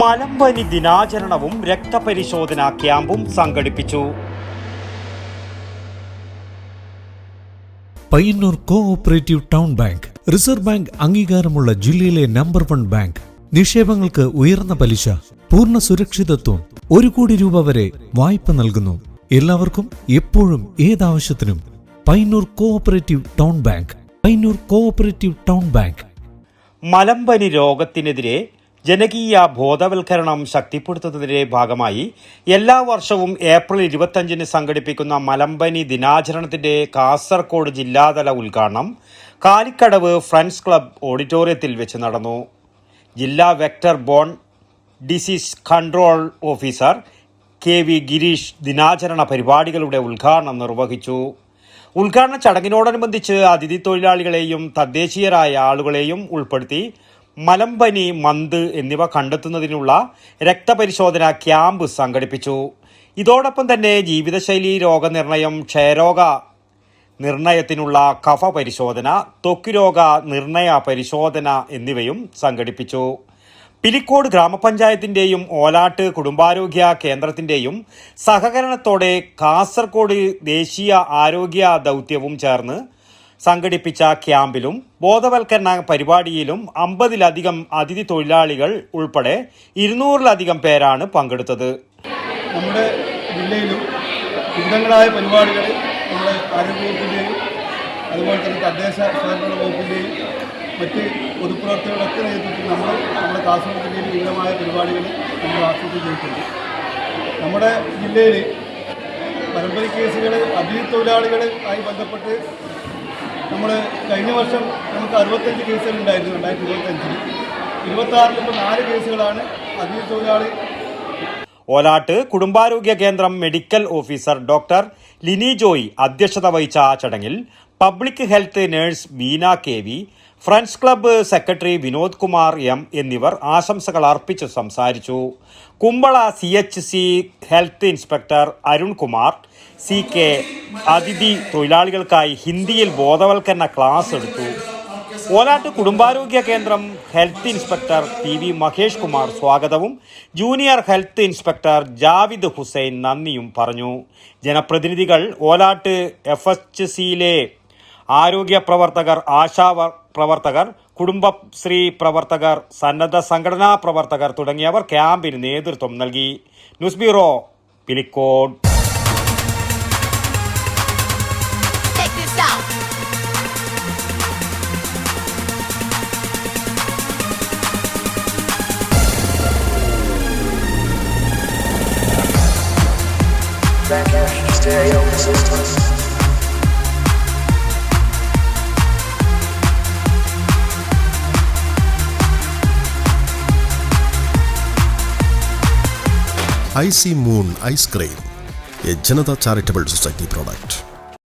മലമ്പനി ദിനാചരണവും രക്തപരിശോധനാ ക്യാമ്പും സംഘടിപ്പിച്ചു. Payyanur cooperative town bank reserve bank അംഗീകാരമുള്ള ജില്ലയിലെ നമ്പർ 1 ബാങ്ക്. നിക്ഷേപങ്ങൾക്ക് ഉയർന്ന പലിശ, പൂർണ്ണ സുരക്ഷിതത്വം, 1 കോടി രൂപ വരെ വായ്പ നൽകുന്നു. എല്ലാവർക്കും എപ്പോഴും ഏതാവശ്യത്തിനും Payyanur cooperative town bank. Payyanur cooperative town bank. മലമ്പനി രോഗത്തിനെതിരെ ജനകീയ ബോധവൽക്കരണം ശക്തിപ്പെടുത്തുന്നതിന്റെ ഭാഗമായി എല്ലാ വർഷവും ഏപ്രിൽ 25 സംഘടിപ്പിക്കുന്ന മലമ്പനി ദിനാചരണത്തിന്റെ കാസർഗോഡ് ജില്ലാതല ഉദ്ഘാടനം കാലിക്കടവ് ഫ്രണ്ട്സ് ക്ലബ് ഓഡിറ്റോറിയത്തിൽ വെച്ച് നടന്നു. ജില്ലാ vector bone disease control officer KV Girish ദിനാചരണ പരിപാടികളുടെ ഉദ്ഘാടനം നിർവഹിച്ചു. ഉദ്ഘാടന ചടങ്ങിനോടനുബന്ധിച്ച് അതിഥി തൊഴിലാളികളെയും തദ്ദേശീയരായ ആളുകളെയും ഉൾപ്പെടുത്തി മലമ്പനി, മന്ത് എന്നിവ കണ്ടെത്തുന്നതിനുള്ള രക്തപരിശോധനാ ക്യാമ്പ് സംഘടിപ്പിച്ചു. ഇതോടൊപ്പം തന്നെ ജീവിതശൈലി രോഗനിർണയം, ക്ഷയരോഗ നിർണയത്തിനുള്ള കഫ പരിശോധന, ത്വക്കുരോഗ നിർണയ പരിശോധന എന്നിവയും സംഘടിപ്പിച്ചു. പിലിക്കോട് ഗ്രാമപഞ്ചായത്തിന്റെയും ഓലാട്ട് കുടുംബാരോഗ്യ കേന്ദ്രത്തിന്റെയും സഹകരണത്തോടെ കാസർഗോഡ് ദേശീയ ആരോഗ്യ ദൗത്യവും ചേർന്ന് സംഘടിപ്പിച്ച ക്യാമ്പിലും ബോധവൽക്കരണ പരിപാടിയിലും 50-ലധികം അതിഥി തൊഴിലാളികൾ ഉൾപ്പെടെ 200-ലധികം പേരാണ് പങ്കെടുത്തത്. നമ്മുടെ ജില്ലയിലും വിവിധങ്ങളായ പരിപാടികൾ നമ്മുടെ ആരോഗ്യവകുപ്പിൻ്റെയും അതുപോലെ തന്നെ തദ്ദേശ സ്വയംഭരണ വകുപ്പിൻ്റെയും മറ്റ് പൊതുപ്രവർത്തകരുടെയൊക്കെ നേതൃത്വത്തിൽ നമ്മുടെ കാസർഗോഡ് ജില്ലയിൽ വിവിധമായ പരിപാടികൾ നമ്മൾ ആസൂത്രണം ചെയ്തിട്ടുണ്ട്. നമ്മുടെ ജില്ലയിൽ മലമ്പനി കേസുകൾ അതിഥി തൊഴിലാളികളുമായി ബന്ധപ്പെട്ട് നമ്മൾ കഴിഞ്ഞ വർഷം നമുക്ക് 65 കേസുകൾ ഉണ്ടായിരുന്നു 2025. 26 ഇപ്പോൾ 4 കേസുകളാണ് അതിഥി തൊഴിലാളി. ഓലാട്ട് കുടുംബാരോഗ്യ കേന്ദ്രം medical officer doctor Lini Joy അധ്യക്ഷത വഹിച്ച ചടങ്ങിൽ public health nurse Beena KV, friends club secretary Vinod Kumar M എന്നിവർ ആശംസകൾ അർപ്പിച്ച് സംസാരിച്ചു. Kumbla CHC health inspector Arun Kumar CK അതിഥി തൊഴിലാളികൾക്കായി ഹിന്ദിയിൽ ബോധവൽക്കരണ ക്ലാസ് എടുത്തു. ഓലാട്ട് കുടുംബാരോഗ്യ കേന്ദ്രം health inspector PV Mahesh Kumar സ്വാഗതവും junior health inspector Javid Hussain നന്ദിയും പറഞ്ഞു. ജനപ്രതിനിധികൾ, ഓലാട്ട് FHCയിലെ ആരോഗ്യ പ്രവർത്തകർ, ആശാ പ്രവർത്തകർ, കുടുംബശ്രീ പ്രവർത്തകർ, സന്നദ്ധ സംഘടനാ പ്രവർത്തകർ തുടങ്ങിയവർ ക്യാമ്പിന് നേതൃത്വം നൽകി. News bureau, Pilicode. IC Moon Ice Cream, a Janata Charitable Society product.